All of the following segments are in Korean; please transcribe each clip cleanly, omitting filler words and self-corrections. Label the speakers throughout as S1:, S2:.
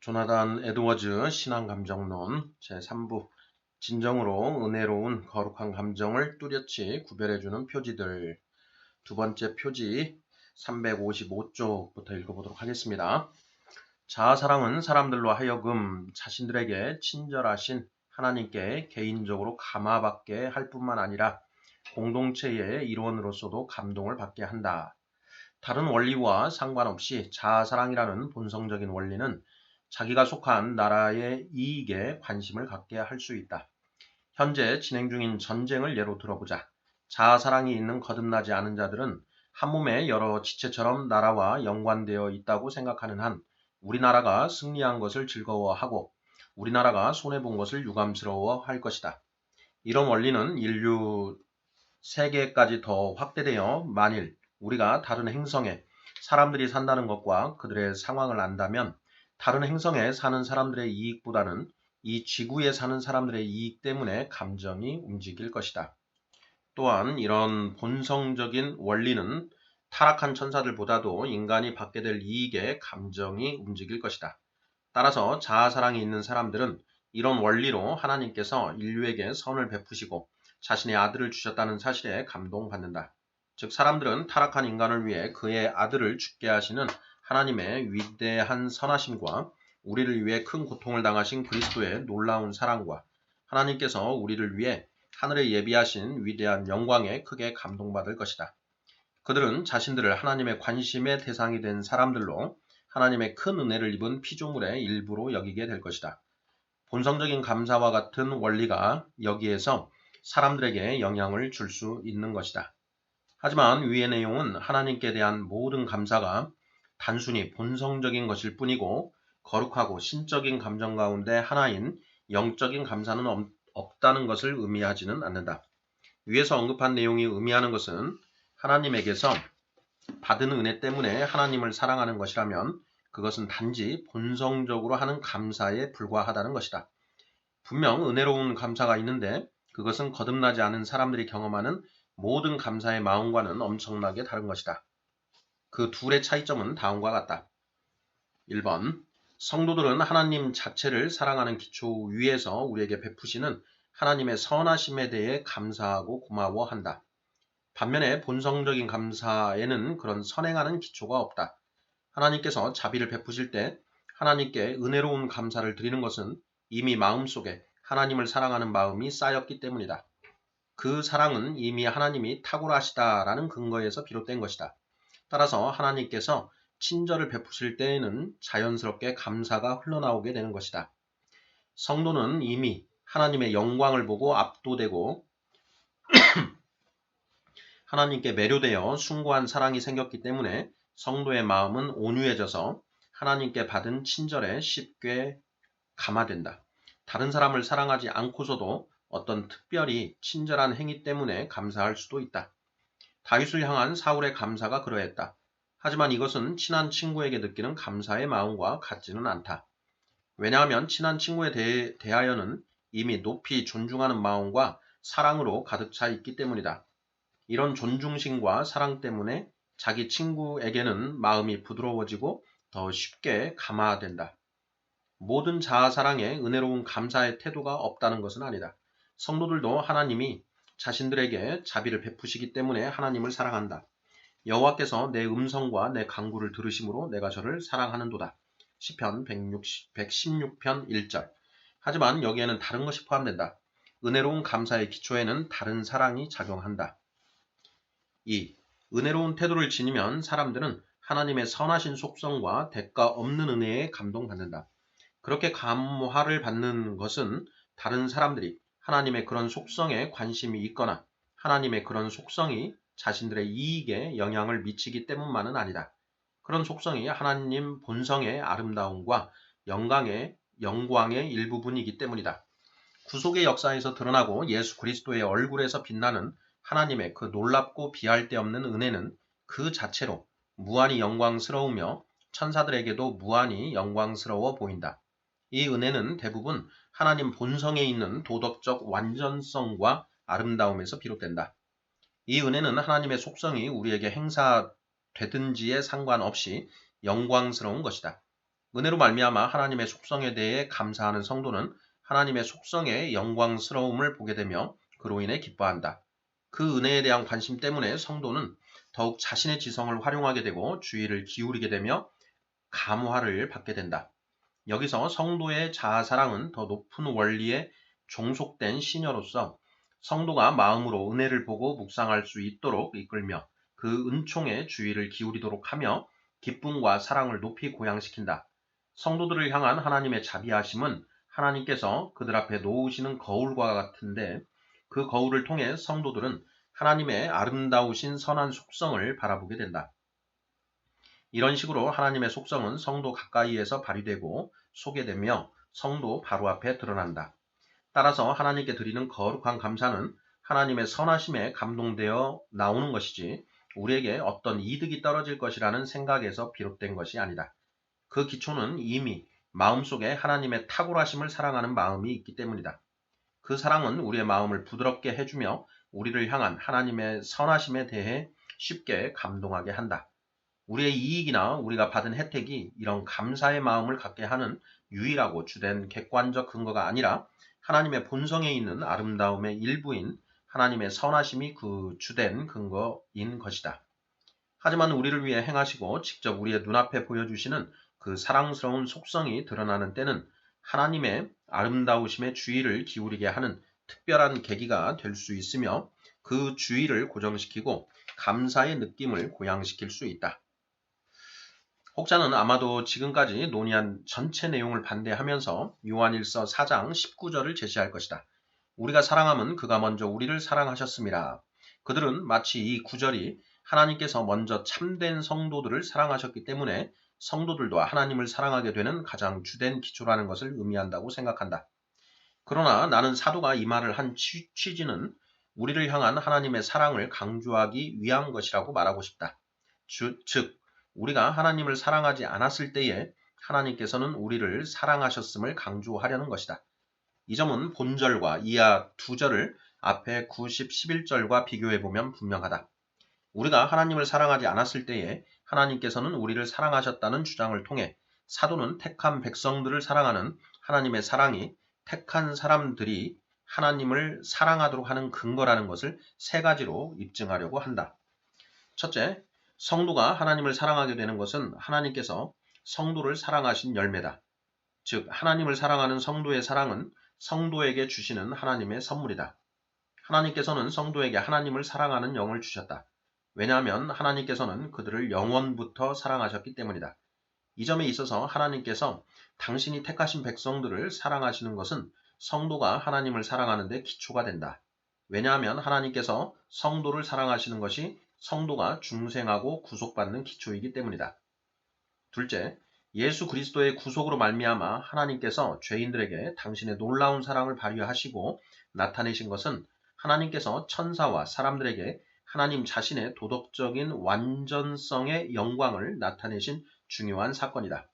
S1: 조나단 에드워즈 신앙감정론 제3부 진정으로 은혜로운 거룩한 감정을 뚜렷이 구별해주는 표지들 두 번째 표지 355쪽부터 읽어보도록 하겠습니다. 자아사랑은 사람들로 하여금 자신들에게 친절하신 하나님께 개인적으로 감화받게 할 뿐만 아니라 공동체의 일원으로서도 감동을 받게 한다. 다른 원리와 상관없이 자아사랑이라는 본성적인 원리는 자기가 속한 나라의 이익에 관심을 갖게 할 수 있다. 현재 진행 중인 전쟁을 예로 들어보자. 자아사랑이 있는 거듭나지 않은 자들은 한 몸의 여러 지체처럼 나라와 연관되어 있다고 생각하는 한 우리나라가 승리한 것을 즐거워하고 우리나라가 손해본 것을 유감스러워할 것이다. 이런 원리는 인류 세계까지 더 확대되어 만일 우리가 다른 행성에 사람들이 산다는 것과 그들의 상황을 안다면 다른 행성에 사는 사람들의 이익보다는 이 지구에 사는 사람들의 이익 때문에 감정이 움직일 것이다. 또한 이런 본성적인 원리는 타락한 천사들보다도 인간이 받게 될 이익에 감정이 움직일 것이다. 따라서 자아사랑이 있는 사람들은 이런 원리로 하나님께서 인류에게 선을 베푸시고 자신의 아들을 주셨다는 사실에 감동받는다. 즉 사람들은 타락한 인간을 위해 그의 아들을 죽게 하시는 하나님의 위대한 선하심과 우리를 위해 큰 고통을 당하신 그리스도의 놀라운 사랑과 하나님께서 우리를 위해 하늘에 예비하신 위대한 영광에 크게 감동받을 것이다. 그들은 자신들을 하나님의 관심의 대상이 된 사람들로 하나님의 큰 은혜를 입은 피조물의 일부로 여기게 될 것이다. 본성적인 감사와 같은 원리가 여기에서 사람들에게 영향을 줄 수 있는 것이다. 하지만 위의 내용은 하나님께 대한 모든 감사가 단순히 본성적인 것일 뿐이고 거룩하고 신적인 감정 가운데 하나인 영적인 감사는 없다는 것을 의미하지는 않는다. 위에서 언급한 내용이 의미하는 것은 하나님에게서 받은 은혜 때문에 하나님을 사랑하는 것이라면 그것은 단지 본성적으로 하는 감사에 불과하다는 것이다. 분명 은혜로운 감사가 있는데 그것은 거듭나지 않은 사람들이 경험하는 모든 감사의 마음과는 엄청나게 다른 것이다. 그 둘의 차이점은 다음과 같다. 1번. 성도들은 하나님 자체를 사랑하는 기초 위에서 우리에게 베푸시는 하나님의 선하심에 대해 감사하고 고마워한다. 반면에 본성적인 감사에는 그런 선행하는 기초가 없다. 하나님께서 자비를 베푸실 때 하나님께 은혜로운 감사를 드리는 것은 이미 마음속에 하나님을 사랑하는 마음이 쌓였기 때문이다. 그 사랑은 이미 하나님이 탁월하시다라는 근거에서 비롯된 것이다. 따라서 하나님께서 친절을 베푸실 때에는 자연스럽게 감사가 흘러나오게 되는 것이다. 성도는 이미 하나님의 영광을 보고 압도되고 하나님께 매료되어 숭고한 사랑이 생겼기 때문에 성도의 마음은 온유해져서 하나님께 받은 친절에 쉽게 감화된다. 다른 사람을 사랑하지 않고서도 어떤 특별히 친절한 행위 때문에 감사할 수도 있다. 다윗을 향한 사울의 감사가 그러했다. 하지만 이것은 친한 친구에게 느끼는 감사의 마음과 같지는 않다. 왜냐하면 친한 친구에 대하여는 이미 높이 존중하는 마음과 사랑으로 가득 차 있기 때문이다. 이런 존중심과 사랑 때문에 자기 친구에게는 마음이 부드러워지고 더 쉽게 감화된다. 모든 자아사랑에 은혜로운 감사의 태도가 없다는 것은 아니다. 성도들도 하나님이 자신들에게 자비를 베푸시기 때문에 하나님을 사랑한다. 여호와께서 내 음성과 내 간구를 들으심으로 내가 저를 사랑하는도다. 시편 116편 1절. 하지만 여기에는 다른 것이 포함된다. 은혜로운 감사의 기초에는 다른 사랑이 작용한다. 2. 은혜로운 태도를 지니면 사람들은 하나님의 선하신 속성과 대가 없는 은혜에 감동받는다. 그렇게 감화를 받는 것은 다른 사람들이 하나님의 그런 속성에 관심이 있거나 하나님의 그런 속성이 자신들의 이익에 영향을 미치기 때문만은 아니다. 그런 속성이 하나님 본성의 아름다움과 영광의 일부분이기 때문이다. 구속의 역사에서 드러나고 예수 그리스도의 얼굴에서 빛나는 하나님의 그 놀랍고 비할 데 없는 은혜는 그 자체로 무한히 영광스러우며 천사들에게도 무한히 영광스러워 보인다. 이 은혜는 대부분 하나님 본성에 있는 도덕적 완전성과 아름다움에서 비롯된다. 이 은혜는 하나님의 속성이 우리에게 행사되든지에 상관없이 영광스러운 것이다. 은혜로 말미암아 하나님의 속성에 대해 감사하는 성도는 하나님의 속성의 영광스러움을 보게 되며 그로 인해 기뻐한다. 그 은혜에 대한 관심 때문에 성도는 더욱 자신의 지성을 활용하게 되고 주의를 기울이게 되며 감화를 받게 된다. 여기서 성도의 자아사랑은 더 높은 원리에 종속된 시녀로서 성도가 마음으로 은혜를 보고 묵상할 수 있도록 이끌며 그 은총에 주의를 기울이도록 하며 기쁨과 사랑을 높이 고양시킨다. 성도들을 향한 하나님의 자비하심은 하나님께서 그들 앞에 놓으시는 거울과 같은데 그 거울을 통해 성도들은 하나님의 아름다우신 선한 속성을 바라보게 된다. 이런 식으로 하나님의 속성은 성도 가까이에서 발휘되고 소개되며 성도 바로 앞에 드러난다. 따라서 하나님께 드리는 거룩한 감사는 하나님의 선하심에 감동되어 나오는 것이지 우리에게 어떤 이득이 떨어질 것이라는 생각에서 비롯된 것이 아니다. 그 기초는 이미 마음속에 하나님의 탁월하심을 사랑하는 마음이 있기 때문이다. 그 사랑은 우리의 마음을 부드럽게 해주며 우리를 향한 하나님의 선하심에 대해 쉽게 감동하게 한다. 우리의 이익이나 우리가 받은 혜택이 이런 감사의 마음을 갖게 하는 유일하고 주된 객관적 근거가 아니라 하나님의 본성에 있는 아름다움의 일부인 하나님의 선하심이 그 주된 근거인 것이다. 하지만 우리를 위해 행하시고 직접 우리의 눈앞에 보여주시는 그 사랑스러운 속성이 드러나는 때는 하나님의 아름다우심에 주의를 기울이게 하는 특별한 계기가 될 수 있으며 그 주의를 고정시키고 감사의 느낌을 고양시킬 수 있다. 혹자는 아마도 지금까지 논의한 전체 내용을 반대하면서 요한일서 4장 19절을 제시할 것이다. 우리가 사랑함은 그가 먼저 우리를 사랑하셨습니다. 그들은 마치 이 구절이 하나님께서 먼저 참된 성도들을 사랑하셨기 때문에 성도들도 하나님을 사랑하게 되는 가장 주된 기초라는 것을 의미한다고 생각한다. 그러나 나는 사도가 이 말을 한 취지는 우리를 향한 하나님의 사랑을 강조하기 위한 것이라고 말하고 싶다. 즉, 우리가 하나님을 사랑하지 않았을 때에 하나님께서는 우리를 사랑하셨음을 강조하려는 것이다. 이 점은 본절과 이하 두 절을 앞에 90, 11절과 비교해보면 분명하다. 우리가 하나님을 사랑하지 않았을 때에 하나님께서는 우리를 사랑하셨다는 주장을 통해 사도는 택한 백성들을 사랑하는 하나님의 사랑이 택한 사람들이 하나님을 사랑하도록 하는 근거라는 것을 세 가지로 입증하려고 한다. 첫째, 성도가 하나님을 사랑하게 되는 것은 하나님께서 성도를 사랑하신 열매다. 즉, 하나님을 사랑하는 성도의 사랑은 성도에게 주시는 하나님의 선물이다. 하나님께서는 성도에게 하나님을 사랑하는 영을 주셨다. 왜냐하면 하나님께서는 그들을 영원부터 사랑하셨기 때문이다. 이 점에 있어서 하나님께서 당신이 택하신 백성들을 사랑하시는 것은 성도가 하나님을 사랑하는 데 기초가 된다. 왜냐하면 하나님께서 성도를 사랑하시는 것이 성도가 중생하고 구속받는 기초이기 때문이다. 둘째, 예수 그리스도의 구속으로 말미암아 하나님께서 죄인들에게 당신의 놀라운 사랑을 발휘하시고 나타내신 것은 하나님께서 천사와 사람들에게 하나님 자신의 도덕적인 완전성의 영광을 나타내신 중요한 사건이다.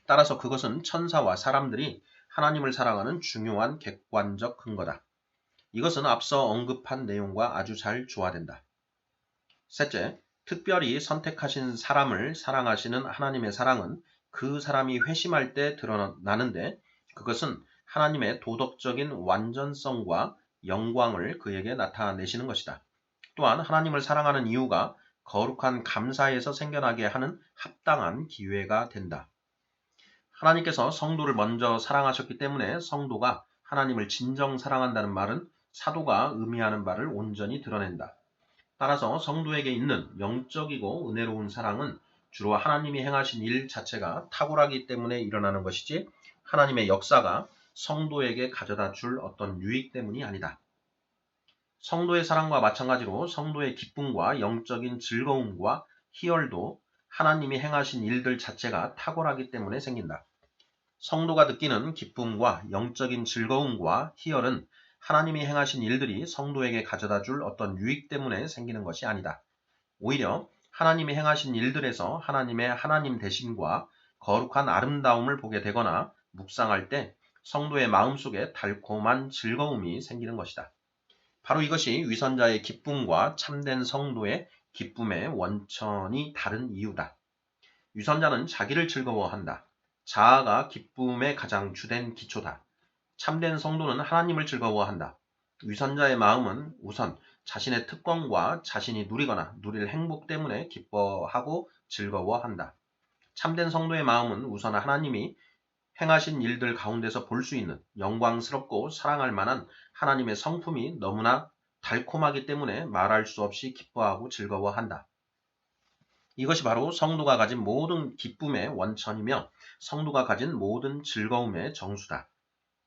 S1: 따라서 그것은 천사와 사람들이 하나님을 사랑하는 중요한 객관적 근거다. 이것은 앞서 언급한 내용과 아주 잘 조화된다. 셋째, 특별히 선택하신 사람을 사랑하시는 하나님의 사랑은 그 사람이 회심할 때 드러나는데 그것은 하나님의 도덕적인 완전성과 영광을 그에게 나타내시는 것이다. 또한 하나님을 사랑하는 이유가 거룩한 감사에서 생겨나게 하는 합당한 기회가 된다. 하나님께서 성도를 먼저 사랑하셨기 때문에 성도가 하나님을 진정 사랑한다는 말은 사도가 의미하는 바를 온전히 드러낸다. 따라서 성도에게 있는 영적이고 은혜로운 사랑은 주로 하나님이 행하신 일 자체가 탁월하기 때문에 일어나는 것이지 하나님의 역사가 성도에게 가져다 줄 어떤 유익 때문이 아니다. 성도의 사랑과 마찬가지로 성도의 기쁨과 영적인 즐거움과 희열도 하나님이 행하신 일들 자체가 탁월하기 때문에 생긴다. 성도가 느끼는 기쁨과 영적인 즐거움과 희열은 하나님이 행하신 일들이 성도에게 가져다 줄 어떤 유익 때문에 생기는 것이 아니다. 오히려 하나님이 행하신 일들에서 하나님의 하나님 되심과 거룩한 아름다움을 보게 되거나 묵상할 때 성도의 마음속에 달콤한 즐거움이 생기는 것이다. 바로 이것이 위선자의 기쁨과 참된 성도의 기쁨의 원천이 다른 이유다. 위선자는 자기를 즐거워한다. 자아가 기쁨의 가장 주된 기초다. 참된 성도는 하나님을 즐거워한다. 위선자의 마음은 우선 자신의 특권과 자신이 누리거나 누릴 행복 때문에 기뻐하고 즐거워한다. 참된 성도의 마음은 우선 하나님이 행하신 일들 가운데서 볼 수 있는 영광스럽고 사랑할 만한 하나님의 성품이 너무나 달콤하기 때문에 말할 수 없이 기뻐하고 즐거워한다. 이것이 바로 성도가 가진 모든 기쁨의 원천이며 성도가 가진 모든 즐거움의 정수다.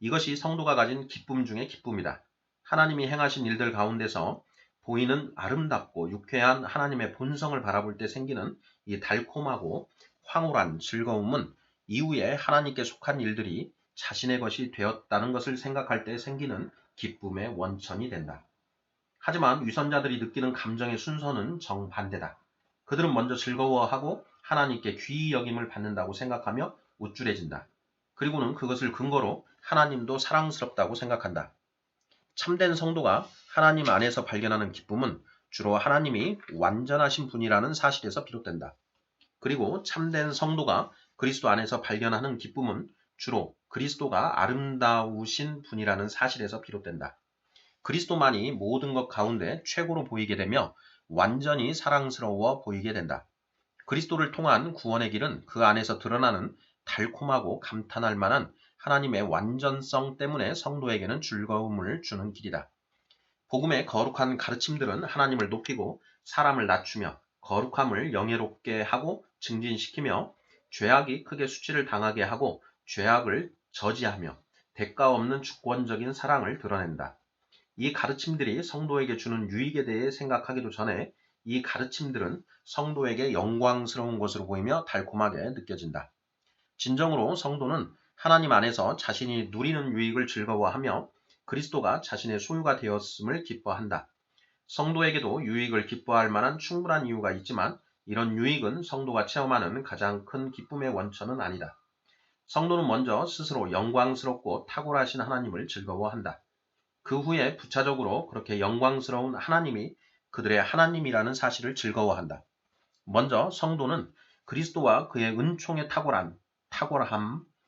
S1: 이것이 성도가 가진 기쁨 중의 기쁨이다. 하나님이 행하신 일들 가운데서 보이는 아름답고 유쾌한 하나님의 본성을 바라볼 때 생기는 이 달콤하고 황홀한 즐거움은 이후에 하나님께 속한 일들이 자신의 것이 되었다는 것을 생각할 때 생기는 기쁨의 원천이 된다. 하지만 위선자들이 느끼는 감정의 순서는 정반대다. 그들은 먼저 즐거워하고 하나님께 귀히 여김을 받는다고 생각하며 우쭐해진다. 그리고는 그것을 근거로 하나님도 사랑스럽다고 생각한다. 참된 성도가 하나님 안에서 발견하는 기쁨은 주로 하나님이 완전하신 분이라는 사실에서 비롯된다. 그리고 참된 성도가 그리스도 안에서 발견하는 기쁨은 주로 그리스도가 아름다우신 분이라는 사실에서 비롯된다. 그리스도만이 모든 것 가운데 최고로 보이게 되며 완전히 사랑스러워 보이게 된다. 그리스도를 통한 구원의 길은 그 안에서 드러나는 달콤하고 감탄할 만한 하나님의 완전성 때문에 성도에게는 즐거움을 주는 길이다. 복음의 거룩한 가르침들은 하나님을 높이고 사람을 낮추며 거룩함을 영예롭게 하고 증진시키며 죄악이 크게 수치를 당하게 하고 죄악을 저지하며 대가 없는 주권적인 사랑을 드러낸다. 이 가르침들이 성도에게 주는 유익에 대해 생각하기도 전에 이 가르침들은 성도에게 영광스러운 것으로 보이며 달콤하게 느껴진다. 진정으로 성도는 하나님 안에서 자신이 누리는 유익을 즐거워하며 그리스도가 자신의 소유가 되었음을 기뻐한다. 성도에게도 유익을 기뻐할 만한 충분한 이유가 있지만 이런 유익은 성도가 체험하는 가장 큰 기쁨의 원천은 아니다. 성도는 먼저 스스로 영광스럽고 탁월하신 하나님을 즐거워한다. 그 후에 부차적으로 그렇게 영광스러운 하나님이 그들의 하나님이라는 사실을 즐거워한다. 먼저 성도는 그리스도와 그의 은총의 탁월함,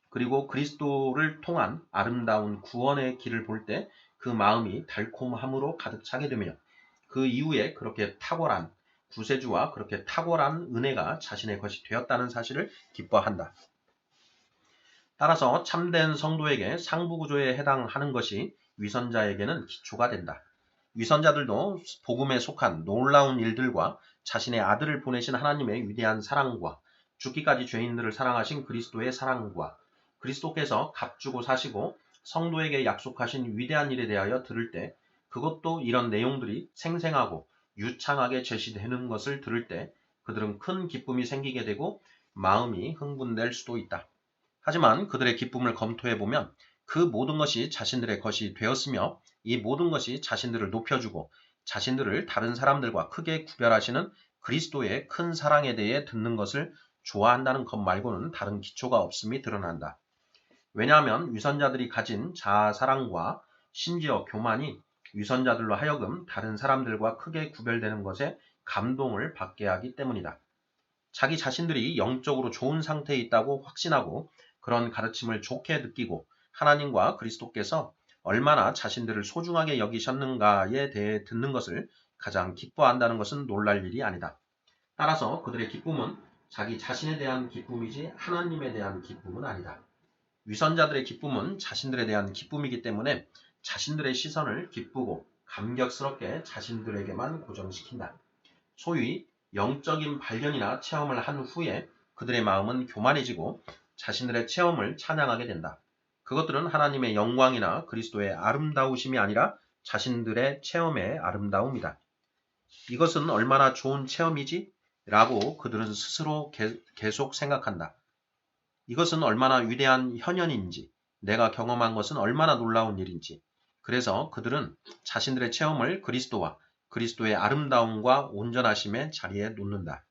S1: 그리고 그리스도를 통한 아름다운 구원의 길을 볼 때 그 마음이 달콤함으로 가득 차게 되며 그 이후에 그렇게 탁월한 구세주와 그렇게 탁월한 은혜가 자신의 것이 되었다는 사실을 기뻐한다. 따라서 참된 성도에게 상부구조에 해당하는 것이 위선자에게는 기초가 된다. 위선자들도 복음에 속한 놀라운 일들과 자신의 아들을 보내신 하나님의 위대한 사랑과 죽기까지 죄인들을 사랑하신 그리스도의 사랑과 그리스도께서 값주고 사시고 성도에게 약속하신 위대한 일에 대하여 들을 때 그것도 이런 내용들이 생생하고 유창하게 제시되는 것을 들을 때 그들은 큰 기쁨이 생기게 되고 마음이 흥분될 수도 있다. 하지만 그들의 기쁨을 검토해보면 그 모든 것이 자신들의 것이 되었으며 이 모든 것이 자신들을 높여주고 자신들을 다른 사람들과 크게 구별하시는 그리스도의 큰 사랑에 대해 듣는 것을 좋아한다는 것 말고는 다른 기초가 없음이 드러난다. 왜냐하면 위선자들이 가진 자아사랑과 심지어 교만이 위선자들로 하여금 다른 사람들과 크게 구별되는 것에 감동을 받게 하기 때문이다. 자기 자신들이 영적으로 좋은 상태에 있다고 확신하고 그런 가르침을 좋게 느끼고 하나님과 그리스도께서 얼마나 자신들을 소중하게 여기셨는가에 대해 듣는 것을 가장 기뻐한다는 것은 놀랄 일이 아니다. 따라서 그들의 기쁨은 자기 자신에 대한 기쁨이지 하나님에 대한 기쁨은 아니다. 위선자들의 기쁨은 자신들에 대한 기쁨이기 때문에 자신들의 시선을 기쁘고 감격스럽게 자신들에게만 고정시킨다. 소위 영적인 발견이나 체험을 한 후에 그들의 마음은 교만해지고 자신들의 체험을 찬양하게 된다. 그것들은 하나님의 영광이나 그리스도의 아름다우심이 아니라 자신들의 체험의 아름다움이다. 이것은 얼마나 좋은 체험이지? 라고 그들은 스스로 계속 생각한다. 이것은 얼마나 위대한 현현인지, 내가 경험한 것은 얼마나 놀라운 일인지. 그래서 그들은 자신들의 체험을 그리스도와 그리스도의 아름다움과 온전하심의 자리에 놓는다.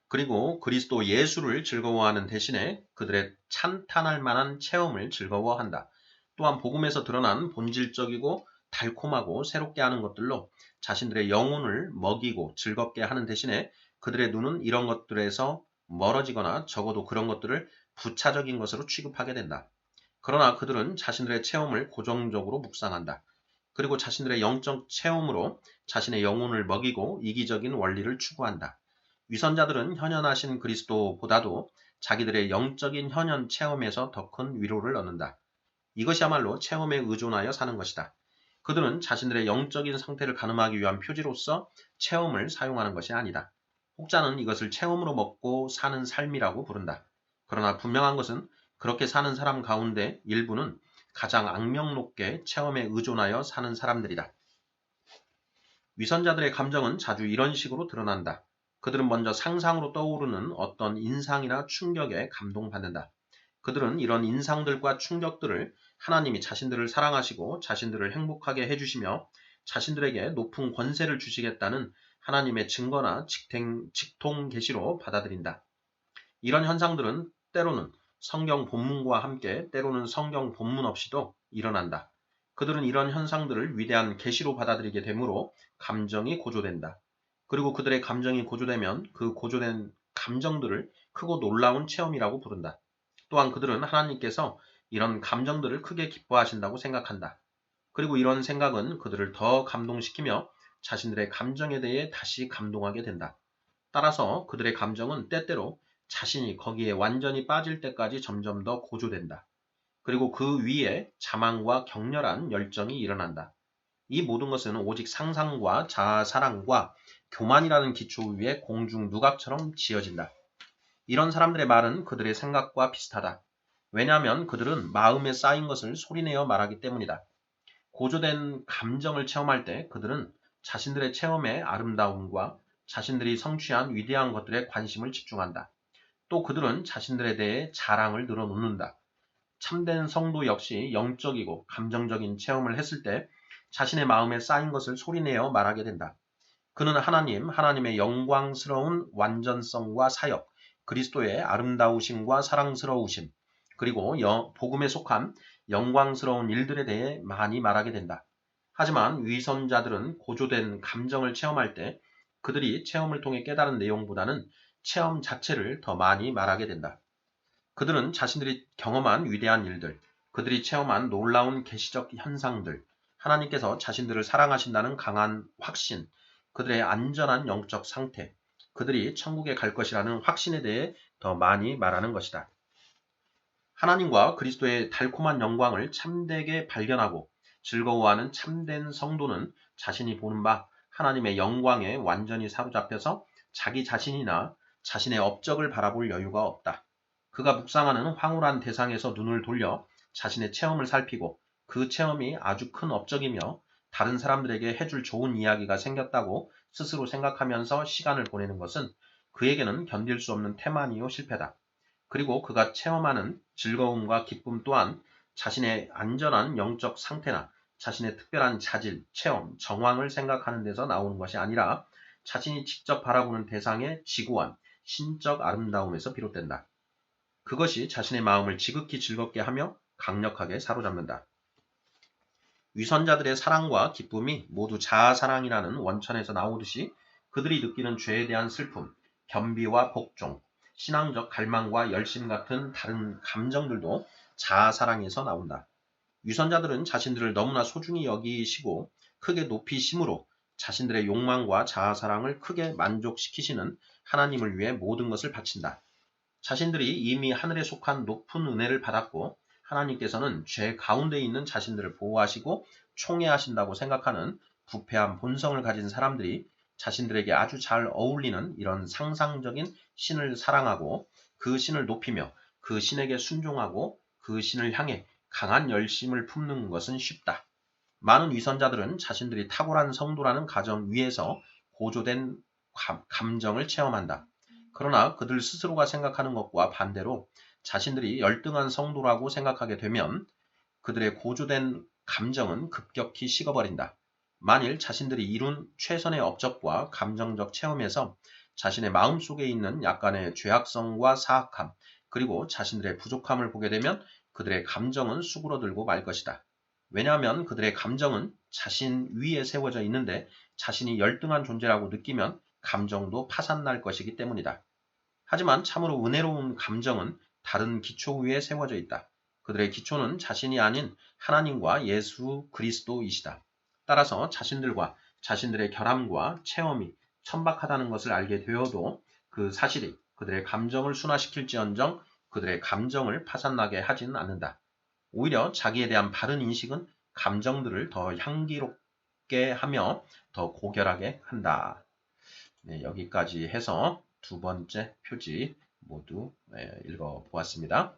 S1: 그리고 그리스도 예수를 즐거워하는 대신에 그들의 찬탄할 만한 체험을 즐거워한다. 또한 복음에서 드러난 본질적이고 달콤하고 새롭게 하는 것들로 자신들의 영혼을 먹이고 즐겁게 하는 대신에 그들의 눈은 이런 것들에서 멀어지거나 적어도 그런 것들을 부차적인 것으로 취급하게 된다. 그러나 그들은 자신들의 체험을 고정적으로 묵상한다. 그리고 자신들의 영적 체험으로 자신의 영혼을 먹이고 이기적인 원리를 추구한다. 위선자들은 현현하신 그리스도보다도 자기들의 영적인 현현 체험에서 더 큰 위로를 얻는다. 이것이야말로 체험에 의존하여 사는 것이다. 그들은 자신들의 영적인 상태를 가늠하기 위한 표지로서 체험을 사용하는 것이 아니다. 혹자는 이것을 체험으로 먹고 사는 삶이라고 부른다. 그러나 분명한 것은 그렇게 사는 사람 가운데 일부는 가장 악명높게 체험에 의존하여 사는 사람들이다. 위선자들의 감정은 자주 이런 식으로 드러난다. 그들은 먼저 상상으로 떠오르는 어떤 인상이나 충격에 감동받는다. 그들은 이런 인상들과 충격들을 하나님이 자신들을 사랑하시고 자신들을 행복하게 해주시며 자신들에게 높은 권세를 주시겠다는 하나님의 증거나 직통 계시로 받아들인다. 이런 현상들은 때로는 성경 본문과 함께 때로는 성경 본문 없이도 일어난다. 그들은 이런 현상들을 위대한 계시로 받아들이게 되므로 감정이 고조된다. 그리고 그들의 감정이 고조되면 그 고조된 감정들을 크고 놀라운 체험이라고 부른다. 또한 그들은 하나님께서 이런 감정들을 크게 기뻐하신다고 생각한다. 그리고 이런 생각은 그들을 더 감동시키며 자신들의 감정에 대해 다시 감동하게 된다. 따라서 그들의 감정은 때때로 자신이 거기에 완전히 빠질 때까지 점점 더 고조된다. 그리고 그 위에 자만과 격렬한 열정이 일어난다. 이 모든 것은 오직 상상과 자아사랑과 교만이라는 기초 위에 공중 누각처럼 지어진다. 이런 사람들의 말은 그들의 생각과 비슷하다. 왜냐하면 그들은 마음에 쌓인 것을 소리내어 말하기 때문이다. 고조된 감정을 체험할 때 그들은 자신들의 체험의 아름다움과 자신들이 성취한 위대한 것들에 관심을 집중한다. 또 그들은 자신들에 대해 자랑을 늘어놓는다. 참된 성도 역시 영적이고 감정적인 체험을 했을 때 자신의 마음에 쌓인 것을 소리내어 말하게 된다. 그는 하나님의 영광스러운 완전성과 사역, 그리스도의 아름다우심과 사랑스러우심, 그리고 복음에 속한 영광스러운 일들에 대해 많이 말하게 된다. 하지만 위선자들은 고조된 감정을 체험할 때 그들이 체험을 통해 깨달은 내용보다는 체험 자체를 더 많이 말하게 된다. 그들은 자신들이 경험한 위대한 일들, 그들이 체험한 놀라운 계시적 현상들, 하나님께서 자신들을 사랑하신다는 강한 확신, 그들의 안전한 영적 상태, 그들이 천국에 갈 것이라는 확신에 대해 더 많이 말하는 것이다. 하나님과 그리스도의 달콤한 영광을 참되게 발견하고 즐거워하는 참된 성도는 자신이 보는 바 하나님의 영광에 완전히 사로잡혀서 자기 자신이나 자신의 업적을 바라볼 여유가 없다. 그가 묵상하는 황홀한 대상에서 눈을 돌려 자신의 체험을 살피고 그 체험이 아주 큰 업적이며 다른 사람들에게 해줄 좋은 이야기가 생겼다고 스스로 생각하면서 시간을 보내는 것은 그에게는 견딜 수 없는 태만이요 실패다. 그리고 그가 체험하는 즐거움과 기쁨 또한 자신의 안전한 영적 상태나 자신의 특별한 자질, 체험, 정황을 생각하는 데서 나오는 것이 아니라 자신이 직접 바라보는 대상의 지고한 신적 아름다움에서 비롯된다. 그것이 자신의 마음을 지극히 즐겁게 하며 강력하게 사로잡는다. 위선자들의 사랑과 기쁨이 모두 자아사랑이라는 원천에서 나오듯이 그들이 느끼는 죄에 대한 슬픔, 겸비와 복종, 신앙적 갈망과 열심 같은 다른 감정들도 자아사랑에서 나온다. 위선자들은 자신들을 너무나 소중히 여기시고 크게 높이심으로 자신들의 욕망과 자아사랑을 크게 만족시키시는 하나님을 위해 모든 것을 바친다. 자신들이 이미 하늘에 속한 높은 은혜를 받았고 하나님께서는 죄 가운데 있는 자신들을 보호하시고 총애하신다고 생각하는 부패한 본성을 가진 사람들이 자신들에게 아주 잘 어울리는 이런 상상적인 신을 사랑하고 그 신을 높이며 그 신에게 순종하고 그 신을 향해 강한 열심을 품는 것은 쉽다. 많은 위선자들은 자신들이 탁월한 성도라는 가정 위에서 고조된 감정을 체험한다. 그러나 그들 스스로가 생각하는 것과 반대로 자신들이 열등한 성도라고 생각하게 되면 그들의 고조된 감정은 급격히 식어버린다. 만일 자신들이 이룬 최선의 업적과 감정적 체험에서 자신의 마음속에 있는 약간의 죄악성과 사악함, 그리고 자신들의 부족함을 보게 되면 그들의 감정은 수그러들고 말 것이다. 왜냐하면 그들의 감정은 자신 위에 세워져 있는데 자신이 열등한 존재라고 느끼면 감정도 파산날 것이기 때문이다. 하지만 참으로 은혜로운 감정은 다른 기초 위에 세워져 있다. 그들의 기초는 자신이 아닌 하나님과 예수 그리스도이시다. 따라서 자신들과 자신들의 결함과 체험이 천박하다는 것을 알게 되어도 그 사실이 그들의 감정을 순화시킬지언정 그들의 감정을 파산나게 하지는 않는다. 오히려 자기에 대한 바른 인식은 감정들을 더 향기롭게 하며 더 고결하게 한다. 네, 여기까지 해서 두 번째 표지 모두 읽어보았습니다.